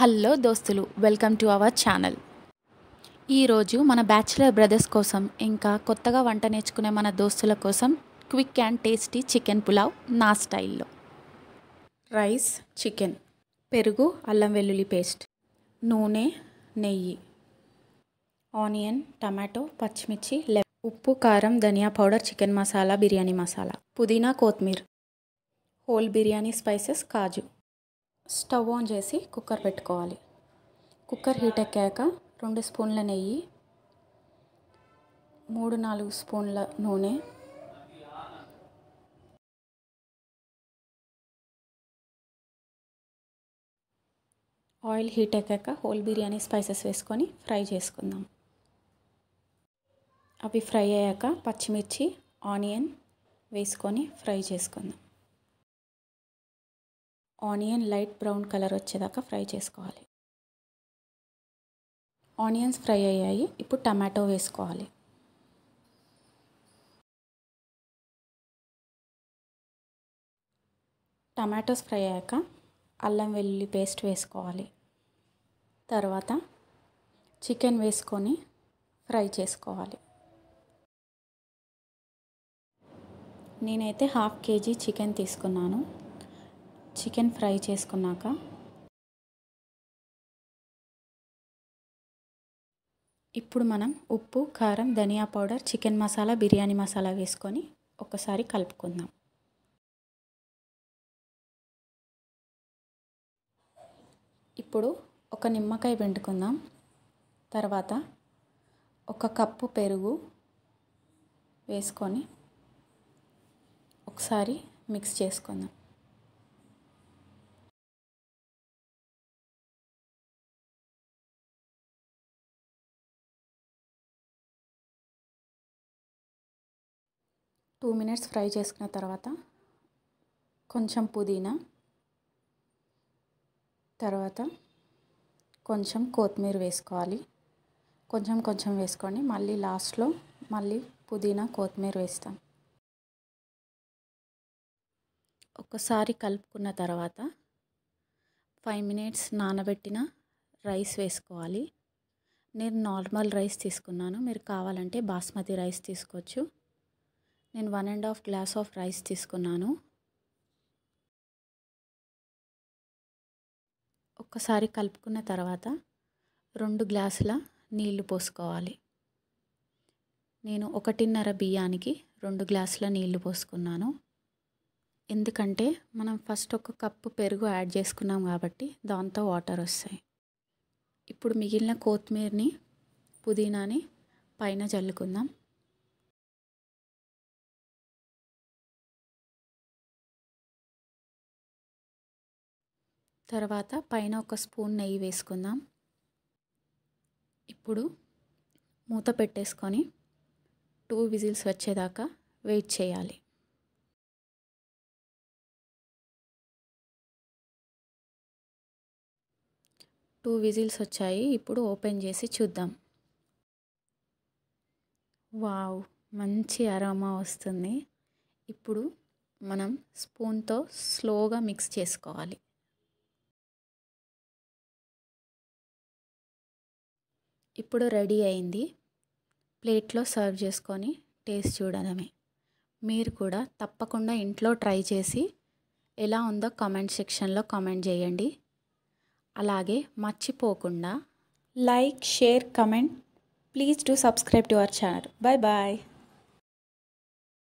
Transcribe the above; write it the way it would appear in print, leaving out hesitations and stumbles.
Hello దోస్తులు, welcome to our channel. ఈరోజు మన బ్యాచిలర్ బ్రదర్స్ కోసం ఇంకా కొత్తగా వంట నేర్చుకునే మన దోస్తుల కోసం quick and tasty chicken pulao నా స్టైల్లో. రైస్, చికెన్, పెరుగు, అల్లం వెల్లుల్లి పేస్ట్, నూనె, నెయ్యి, ఆనియన్, టమాటో, పచ్చిమిర్చి, ఉప్పు, కారం, ధనియా పౌడర్, చికెన్ మసాలా, బిర్యానీ మసాలా, పుదీనా, కొత్తిమీర, హోల్ బిర్యానీ స్పైసెస్, కాజు. స్టవ్ ఆన్ చేసి కుక్కర్ పెట్టుకోవాలి. కుక్కర్ హీట్ ఎక్కాక 2 స్పూన్ల నెయ్యి, 3-4 స్పూన్ల నూనె, ఆయిల్ హీట్ ఎక్కాక హోల్ బిర్యానీ స్పైసెస్ వేసుకొని ఫ్రై చేసుకుందాం. అవి ఫ్రై అయ్యాక పచ్చిమిర్చి, ఆనియన్ వేసుకొని ఫ్రై చేసుకుందాం. ఆనియన్ లైట్ బ్రౌన్ కలర్ వచ్చేదాకా ఫ్రై చేసుకోవాలి. ఆనియన్స్ ఫ్రై అయ్యాయి. ఇప్పుడు టమాటో వేసుకోవాలి. టమాటోస్ ఫ్రై అయ్యాక అల్లం వెల్లుల్లి పేస్ట్ వేసుకోవాలి. తర్వాత చికెన్ వేసుకొని ఫ్రై చేసుకోవాలి. నేనైతే 1/2 kg చికెన్ తీసుకున్నాను. చికెన్ ఫ్రై చేసుకున్నాక ఇప్పుడు మనం ఉప్పు, కారం, ధనియా పౌడర్, చికెన్ మసాలా, బిర్యానీ మసాలా వేసుకొని ఒకసారి కలుపుకుందాం. ఇప్పుడు ఒక నిమ్మకాయ పిండుకుందాం. తర్వాత 1 కప్పు పెరుగు వేసుకొని ఒకసారి మిక్స్ చేసుకుందాం. టూ మినిట్స్ ఫ్రై చేసుకున్న తర్వాత కొంచెం పుదీనా, తర్వాత కొంచెం కొత్తిమీర వేసుకోవాలి. కొంచెం వేసుకొని మళ్ళీ లాస్ట్లో పుదీనా, కొత్తిమీర వేస్తాం. ఒకసారి కలుపుకున్న తర్వాత 5 మినిట్స్ నానబెట్టిన రైస్ వేసుకోవాలి. నేను నార్మల్ రైస్ తీసుకున్నాను. మీరు కావాలంటే బాస్మతి రైస్ తీసుకోవచ్చు. నేను 1.5 గ్లాస్ ఆఫ్ రైస్ తీసుకున్నాను. ఒక్కసారి కలుపుకున్న తర్వాత 2 గ్లాసుల నీళ్లు పోసుకోవాలి. నేను 1.5 బియ్యానికి 2 గ్లాసుల నీళ్లు పోసుకున్నాను. ఎందుకంటే మనం ఫస్ట్ 1 కప్పు పెరుగు యాడ్ చేసుకున్నాం కాబట్టి దాంతో వాటర్ వస్తాయి. ఇప్పుడు మిగిలిన కొత్తిమీరని, పుదీనాని పైన చల్లుకుందాం. తర్వాత పైన 1 స్పూన్ నెయ్యి వేసుకుందాం. ఇప్పుడు మూత పెట్టేసుకొని 2 విజిల్స్ వచ్చేదాకా వెయిట్ చేయాలి. టూ విజిల్స్ వచ్చాయి. ఇప్పుడు ఓపెన్ చేసి చూద్దాం. వావ్, మంచి అరోమా వస్తుంది. ఇప్పుడు మనం స్పూన్తో స్లోగా మిక్స్ చేసుకోవాలి. ఇప్పుడు రెడీ అయింది. ప్లేట్లో సర్వ్ చేసుకొని టేస్ట్ చూడడమే. మీరు కూడా తప్పకుండా ఇంట్లో ట్రై చేసి ఎలా ఉందో కామెంట్ సెక్షన్లో కామెంట్ చేయండి. అలాగే మర్చిపోకుండా like, share, comment. Please do subscribe to our channel. Bye bye.